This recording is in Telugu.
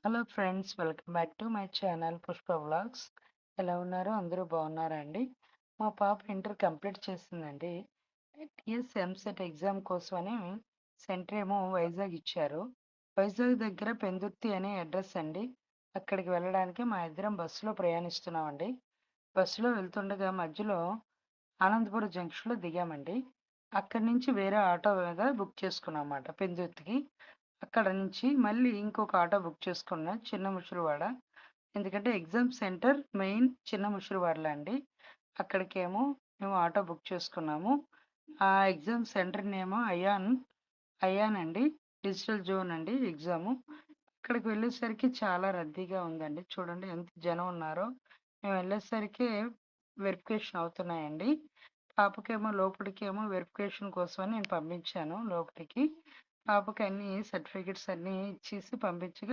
Hello friends, welcome back to my channel Pushpa vlogs. ఎలా ఉన్నారు? అందరూ బాగున్నారా అండి? మా పాప ఇంటర్ కంప్లీట్ చేసిందండి. టీఎస్ ఎంసెట్ ఎగ్జామ్ కోసమని సెంటర్ ఏమో వైజాగ్ ఇచ్చారు. వైజాగ్ దగ్గర పెందుర్తి అనే అడ్రస్ అండి. అక్కడికి వెళ్ళడానికి మా ఇద్దరం బస్సులో ప్రయాణిస్తున్నామండి. బస్సులో వెళ్తుండగా మధ్యలో ఆనందపురం జంక్షన్లో దిగామండి. అక్కడి నుంచి వేరే ఆటో మీద బుక్ చేసుకున్నాం అన్నమాట పెందుర్తికి. అక్కడ నుంచి మళ్ళీ ఇంకొక ఆటో బుక్ చేసుకున్నా చిన్న ముషిరివాడ. ఎందుకంటే ఎగ్జామ్ సెంటర్ మెయిన్ చిన్న ముషిరివాడలో అండి. అక్కడికేమో మేము ఆటో బుక్ చేసుకున్నాము. ఆ ఎగ్జామ్ సెంటర్ నేమో అయాన్ అండి. డిజిటల్ జోన్ అండి ఎగ్జాము. అక్కడికి వెళ్ళేసరికి చాలా రద్దీగా ఉందండి. చూడండి ఎంత జనం ఉన్నారో. మేము వెళ్ళేసరికి వెరిఫికేషన్ అవుతున్నాయండి. పాపకేమో లోపలికేమో వెరిఫికేషన్ కోసమని నేను పంపించాను లోపలికి. పాపకి అన్ని సర్టిఫికెట్స్ అన్నీ ఇచ్చేసి పంపించగా